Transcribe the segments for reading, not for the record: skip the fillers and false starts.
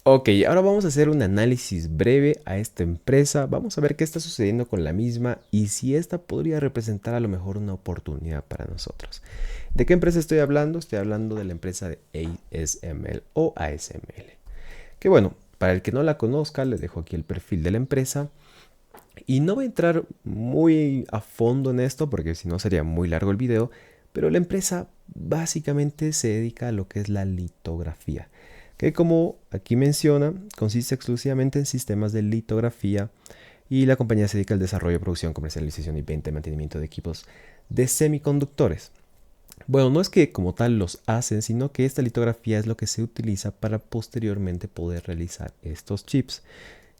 Ok, ahora vamos a hacer un análisis breve a esta empresa. Vamos a ver qué está sucediendo con la misma y si esta podría representar a lo mejor una oportunidad para nosotros. ¿De qué empresa estoy hablando? Estoy hablando de la empresa de ASML o ASML. Que bueno, para el que no la conozca, le dejo aquí el perfil de la empresa. Y no voy a entrar muy a fondo en esto porque si no sería muy largo el video, pero la empresa básicamente se dedica a lo que es la litografía, que como aquí menciona, consiste exclusivamente en sistemas de litografía y la compañía se dedica al desarrollo, producción, comercialización y venta y mantenimiento de equipos de semiconductores. Bueno, no es que como tal los hacen, sino que esta litografía es lo que se utiliza para posteriormente poder realizar estos chips.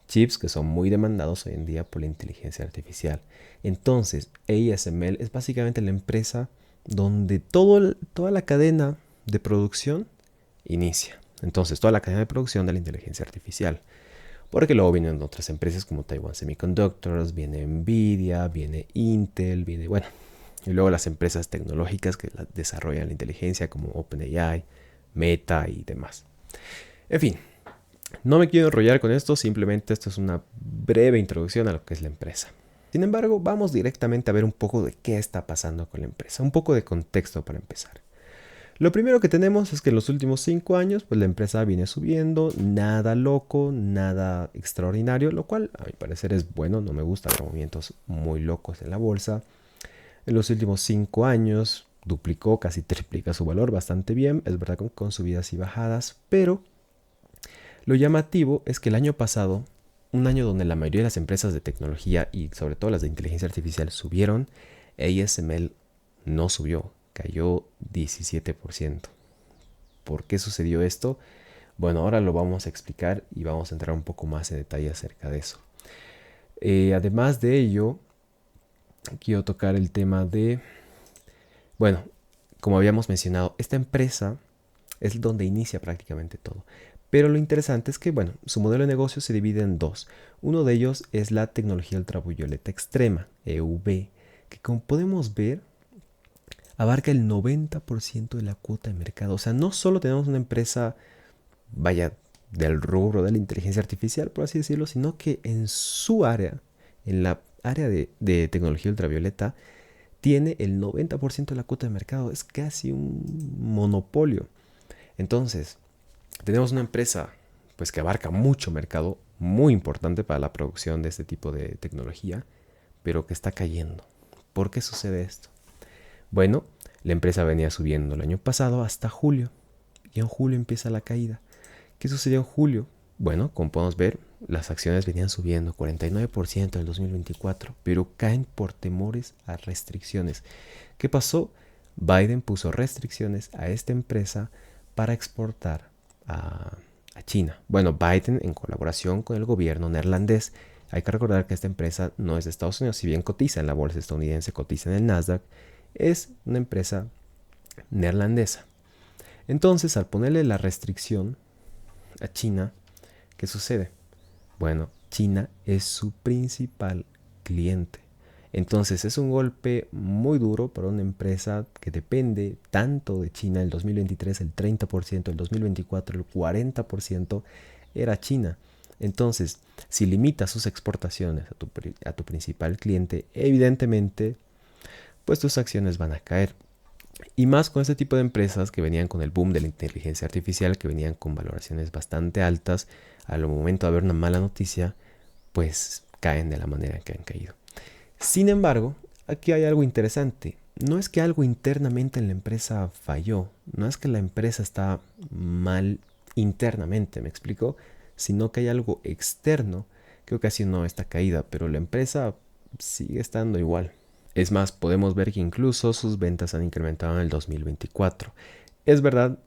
Chips que son muy demandados hoy en día por la inteligencia artificial. Entonces, ASML es básicamente la empresa donde toda la cadena de producción inicia. Entonces, toda la cadena de producción de la inteligencia artificial. Porque luego vienen otras empresas como Taiwan Semiconductors, viene Nvidia, viene Intel, viene, bueno, y luego las empresas tecnológicas que desarrollan la inteligencia como OpenAI, Meta y demás. En fin, no me quiero enrollar con esto, simplemente esto es una breve introducción a lo que es la empresa. Sin embargo, vamos directamente a ver un poco de qué está pasando con la empresa, un poco de contexto para empezar. Lo primero que tenemos es que en los últimos 5 años, pues la empresa viene subiendo, nada loco, nada extraordinario, lo cual a mi parecer es bueno, no me gustan los movimientos muy locos en la bolsa. En los últimos 5 años duplicó, casi triplica su valor bastante bien, es verdad con subidas y bajadas, pero lo llamativo es que el año pasado, un año donde la mayoría de las empresas de tecnología y sobre todo las de inteligencia artificial subieron, ASML no subió, cayó 17%. ¿Por qué sucedió esto? Bueno, ahora lo vamos a explicar y vamos a entrar un poco más en detalle acerca de eso. Además de ello, quiero tocar el tema de, bueno, como habíamos mencionado, esta empresa es donde inicia prácticamente todo. Pero lo interesante es que, bueno, su modelo de negocio se divide en dos. Uno de ellos es la tecnología ultravioleta extrema, EUV, que como podemos ver, abarca el 90% de la cuota de mercado. O sea, no solo tenemos una empresa, vaya, del rubro de la inteligencia artificial, por así decirlo, sino que en su área, en la área de tecnología ultravioleta, tiene el 90% de la cuota de mercado. Es casi un monopolio. Entonces, tenemos una empresa pues que abarca mucho mercado, muy importante para la producción de este tipo de tecnología, pero que está cayendo. ¿Por qué sucede esto? Bueno, la empresa venía subiendo el año pasado hasta julio y en julio empieza la caída. ¿Qué sucedió en julio? Bueno, como podemos ver, las acciones venían subiendo 49% en el 2024, pero caen por temores a restricciones. ¿Qué pasó? Biden puso restricciones a esta empresa para exportar a China. Bueno, Biden en colaboración con el gobierno neerlandés. Hay que recordar que esta empresa no es de Estados Unidos, si bien cotiza en la bolsa estadounidense, cotiza en el Nasdaq, es una empresa neerlandesa. Entonces, al ponerle la restricción a China, ¿qué sucede? Bueno, China es su principal cliente. Entonces es un golpe muy duro para una empresa que depende tanto de China. El 2023 el 30%, el 2024 el 40% era China. Entonces, si limitas sus exportaciones a tu principal cliente, evidentemente, pues tus acciones van a caer. Y más con este tipo de empresas que venían con el boom de la inteligencia artificial, que venían con valoraciones bastante altas, al momento de haber una mala noticia, pues caen de la manera en que han caído. Sin embargo, aquí hay algo interesante. No es que algo internamente en la empresa falló, no es que la empresa está mal internamente, ¿me explico? Sino que hay algo externo que ocasionó esta caída, pero la empresa sigue estando igual. Es más, podemos ver que incluso sus ventas han incrementado en el 2024. Es verdad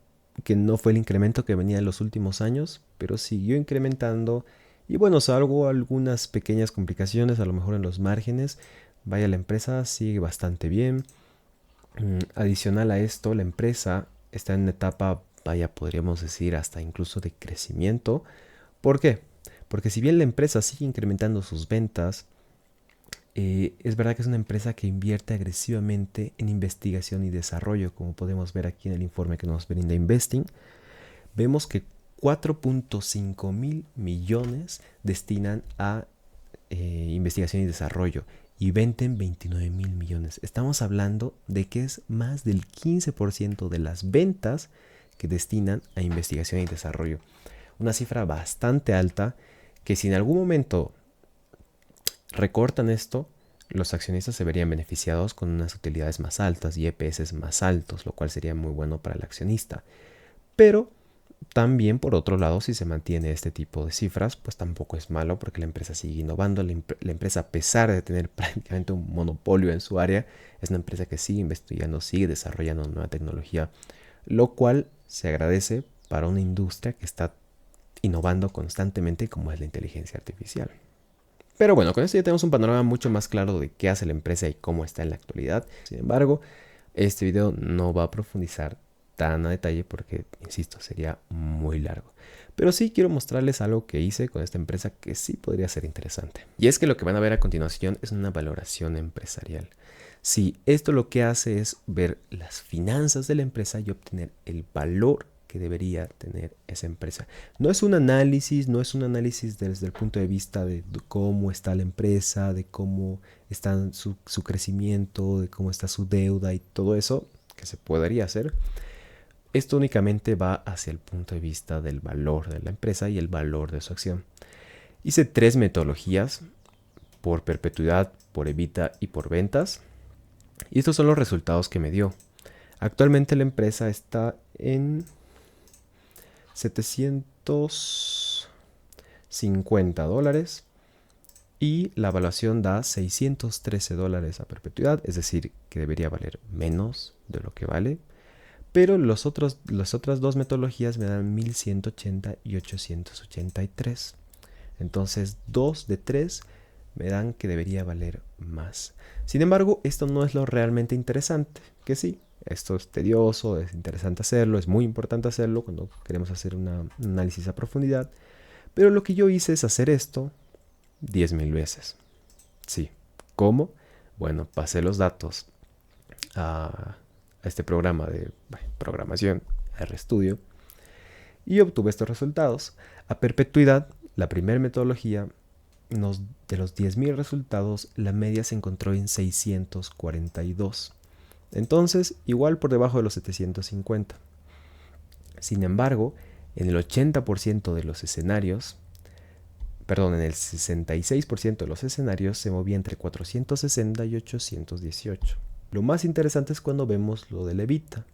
que no fue el incremento que venía en los últimos años, pero siguió incrementando. Y bueno, salvo algunas pequeñas complicaciones, a lo mejor en los márgenes, vaya, la empresa sigue bastante bien. Adicional a esto, la empresa está en una etapa, vaya, podríamos decir, hasta incluso de crecimiento. ¿Por qué? Porque si bien la empresa sigue incrementando sus ventas, es verdad que es una empresa que invierte agresivamente en investigación y desarrollo, como podemos ver aquí en el informe que nos brinda Investing. Vemos que 4.5 mil millones destinan a investigación y desarrollo y venden 29 mil millones. Estamos hablando de que es más del 15% de las ventas que destinan a investigación y desarrollo. Una cifra bastante alta que si en algún momento recortan esto, los accionistas se verían beneficiados con unas utilidades más altas y EPS más altos, lo cual sería muy bueno para el accionista. Pero también, por otro lado, si se mantiene este tipo de cifras, pues tampoco es malo porque la empresa sigue innovando. La empresa, a pesar de tener prácticamente un monopolio en su área, es una empresa que sigue investigando, sigue desarrollando nueva tecnología, lo cual se agradece para una industria que está innovando constantemente como es la inteligencia artificial. Pero bueno, con esto ya tenemos un panorama mucho más claro de qué hace la empresa y cómo está en la actualidad. Sin embargo, este video no va a profundizar tan a detalle porque, insisto, sería muy largo. Pero sí quiero mostrarles algo que hice con esta empresa que sí podría ser interesante. Y es que lo que van a ver a continuación es una valoración empresarial. Sí, esto lo que hace es ver las finanzas de la empresa y obtener el valor que debería tener esa empresa. No es un análisis desde el punto de vista de cómo está la empresa, de cómo está su crecimiento, de cómo está su deuda y todo eso que se podría hacer. Esto únicamente va hacia el punto de vista del valor de la empresa y el valor de su acción. Hice 3 metodologías: por perpetuidad, por EBITDA y por ventas. Y estos son los resultados que me dio. Actualmente la empresa está en $750 y la evaluación da $613 a perpetuidad, es decir, que debería valer menos de lo que vale. Pero las otras 2 metodologías me dan 1180 y 883. Entonces 2 de 3 me dan que debería valer más. Sin embargo, esto no es lo realmente interesante, que sí, esto es tedioso, es interesante hacerlo, es muy importante hacerlo cuando queremos hacer un análisis a profundidad. Pero lo que yo hice es hacer esto 10.000 veces. Sí, ¿cómo? Bueno, pasé los datos a este programa de programación, RStudio, y obtuve estos resultados. A perpetuidad, la primera metodología, de los 10.000 resultados, la media se encontró en 642. Entonces, igual por debajo de los 750. Sin embargo, en el 80% de los escenarios, en el 66% de los escenarios se movía entre 460 y 818. Lo más interesante es cuando vemos lo del EBITDA.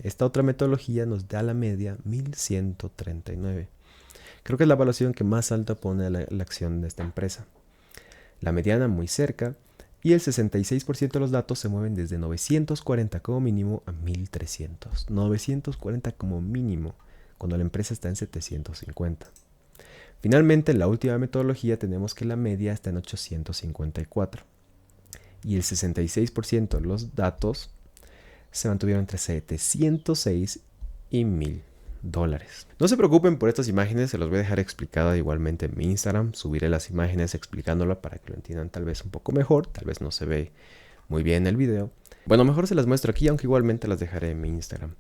Esta otra metodología nos da la media 1139. Creo que es la evaluación que más alta pone la acción de esta empresa. La mediana muy cerca y el 66% de los datos se mueven desde 940 como mínimo a 1300. 940 como mínimo cuando la empresa está en 750. Finalmente, en la última metodología tenemos que la media está en 854. Y el 66% de los datos se mantuvieron entre 706 y $1000. No se preocupen por estas imágenes, se los voy a dejar explicada igualmente en mi Instagram. Subiré las imágenes explicándolas para que lo entiendan tal vez un poco mejor, tal vez no se ve muy bien el video. Bueno, mejor se las muestro aquí, aunque igualmente las dejaré en mi Instagram.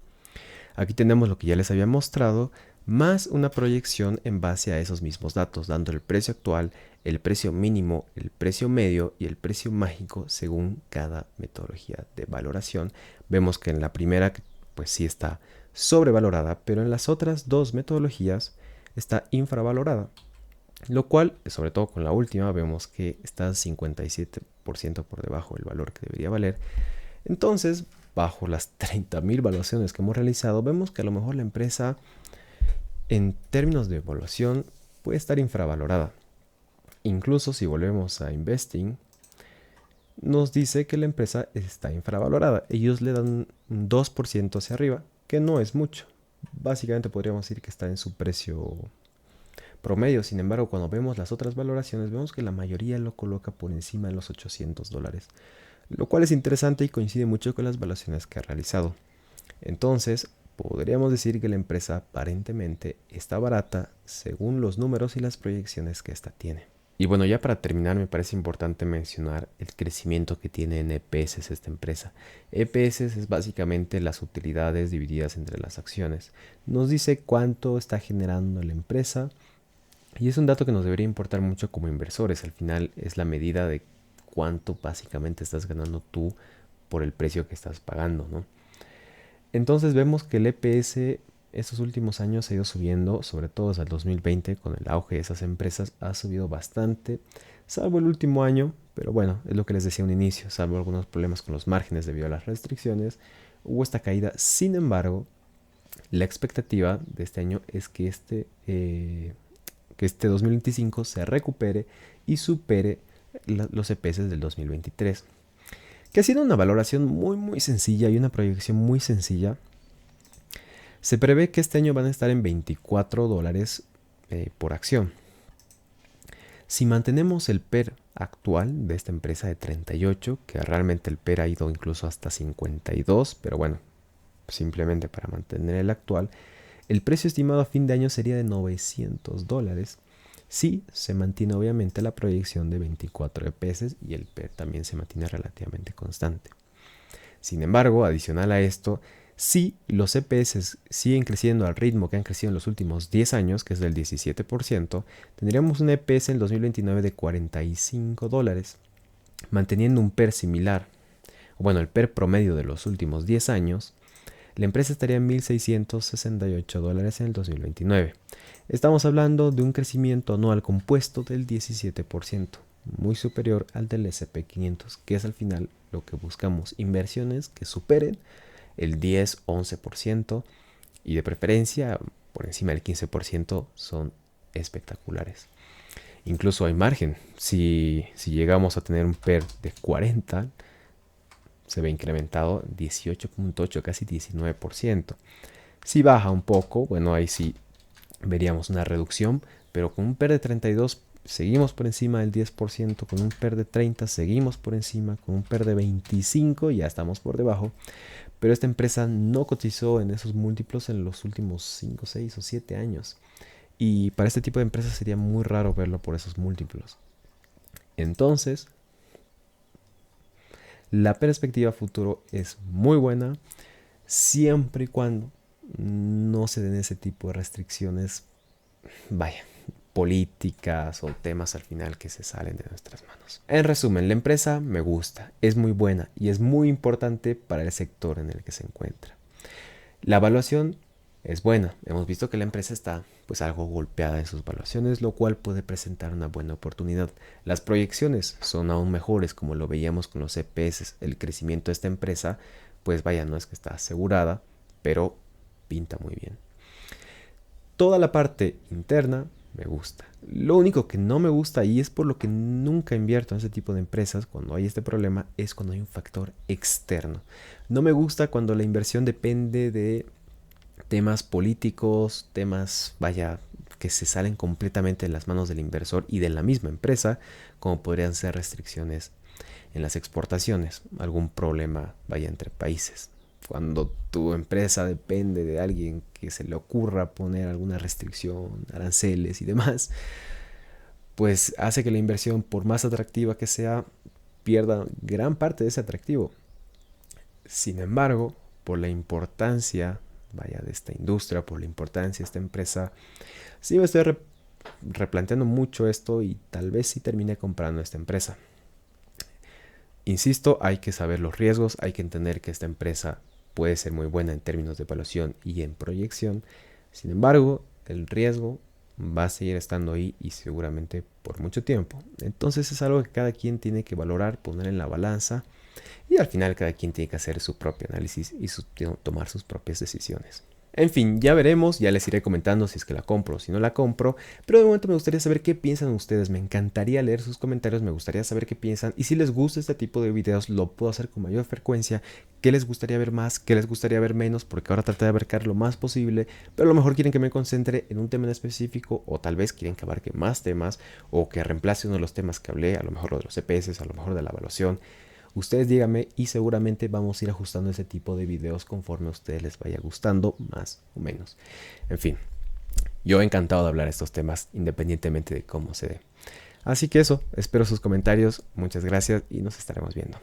Aquí tenemos lo que ya les había mostrado, más una proyección en base a esos mismos datos, dando el precio actual, el precio mínimo, el precio medio y el precio mágico según cada metodología de valoración. Vemos que en la primera pues sí está sobrevalorada, pero en las otras 2 metodologías está infravalorada, lo cual, sobre todo con la última, vemos que está 57% por debajo del valor que debería valer. Entonces, bajo las 30.000 evaluaciones que hemos realizado, vemos que a lo mejor la empresa, en términos de evaluación, puede estar infravalorada. Incluso si volvemos a Investing, nos dice que la empresa está infravalorada. Ellos le dan un 2% hacia arriba, que no es mucho. Básicamente podríamos decir que está en su precio promedio. Sin embargo, cuando vemos las otras valoraciones, vemos que la mayoría lo coloca por encima de los $800. Lo cual es interesante y coincide mucho con las evaluaciones que ha realizado. Entonces, podríamos decir que la empresa aparentemente está barata según los números y las proyecciones que ésta tiene. Y bueno, ya para terminar, me parece importante mencionar el crecimiento que tiene en EPS esta empresa. EPS es básicamente las utilidades divididas entre las acciones. Nos dice cuánto está generando la empresa y es un dato que nos debería importar mucho como inversores. Al final es la medida de cuánto básicamente estás ganando tú por el precio que estás pagando, ¿no? Entonces vemos que el EPS estos últimos años ha ido subiendo, sobre todo desde el 2020, con el auge de esas empresas, ha subido bastante, salvo el último año, pero bueno, es lo que les decía a un inicio, salvo algunos problemas con los márgenes debido a las restricciones, hubo esta caída. Sin embargo, la expectativa de este año es que este 2025 se recupere y supere los EPS del 2023, que ha sido una valoración muy sencilla y una proyección muy sencilla. Se prevé que este año van a estar en $24 por acción. Si mantenemos el PER actual de esta empresa de 38, que realmente el PER ha ido incluso hasta 52, pero bueno, simplemente para mantener el actual, el precio estimado a fin de año sería de $900. Si se mantiene obviamente la proyección de 24 EPS y el PER también se mantiene relativamente constante. Sin embargo, adicional a esto, si los EPS siguen creciendo al ritmo que han crecido en los últimos 10 años, que es del 17%, tendríamos un EPS en 2029 de $45, manteniendo un PER similar. Bueno, el PER promedio de los últimos 10 años, la empresa estaría en $1,668 en el 2029. Estamos hablando de un crecimiento anual compuesto del 17%, muy superior al del S&P 500, que es al final lo que buscamos, inversiones que superen el 10-11% y de preferencia por encima del 15% son espectaculares. Incluso hay margen. Si llegamos a tener un PER de 40, se ve incrementado 18.8, casi 19%. Si baja un poco, bueno, ahí sí veríamos una reducción, pero con un PER de 32 seguimos por encima del 10%, con un PER de 30 seguimos por encima, con un PER de 25 ya estamos por debajo. Pero esta empresa no cotizó en esos múltiplos en los últimos 5, 6 o 7 años. Y para este tipo de empresas sería muy raro verlo por esos múltiplos. Entonces, la perspectiva futuro es muy buena siempre y cuando no se den ese tipo de restricciones, vaya, políticas o temas al final que se salen de nuestras manos. En resumen, la empresa me gusta, es muy buena y es muy importante para el sector en el que se encuentra. La evaluación es buena. Hemos visto que la empresa está pues algo golpeada en sus valuaciones, lo cual puede presentar una buena oportunidad. Las proyecciones son aún mejores, como lo veíamos con los EPS. El crecimiento de esta empresa, pues vaya, no es que está asegurada, pero pinta muy bien. Toda la parte interna me gusta. Lo único que no me gusta, y es por lo que nunca invierto en ese tipo de empresas cuando hay este problema, es cuando hay un factor externo. No me gusta cuando la inversión depende de temas políticos, temas, vaya, que se salen completamente de las manos del inversor y de la misma empresa, como podrían ser restricciones en las exportaciones, algún problema, vaya, entre países. Cuando tu empresa depende de alguien que se le ocurra poner alguna restricción, aranceles y demás, pues hace que la inversión, por más atractiva que sea, pierda gran parte de ese atractivo. Sin embargo, por la importancia, vaya, de esta industria, por la importancia de esta empresa, sí me estoy replanteando mucho esto y tal vez sí termine comprando esta empresa. Insisto, hay que saber los riesgos, hay que entender que esta empresa puede ser muy buena en términos de evaluación y en proyección. Sin embargo, el riesgo va a seguir estando ahí y seguramente por mucho tiempo. Entonces es algo que cada quien tiene que valorar, poner en la balanza y al final cada quien tiene que hacer su propio análisis y tomar sus propias decisiones. En fin, ya veremos, ya les iré comentando si es que la compro o si no la compro, pero de momento me gustaría saber qué piensan ustedes, me encantaría leer sus comentarios, me gustaría saber qué piensan y si les gusta este tipo de videos lo puedo hacer con mayor frecuencia, qué les gustaría ver más, qué les gustaría ver menos, porque ahora traté de abarcar lo más posible, pero a lo mejor quieren que me concentre en un tema en específico o tal vez quieren que abarque más temas o que reemplace uno de los temas que hablé, a lo mejor lo de los EPS, a lo mejor de la evaluación. Ustedes díganme y seguramente vamos a ir ajustando ese tipo de videos conforme a ustedes les vaya gustando más o menos. En fin, yo encantado de hablar de estos temas independientemente de cómo se dé. Así que eso, espero sus comentarios, muchas gracias y nos estaremos viendo.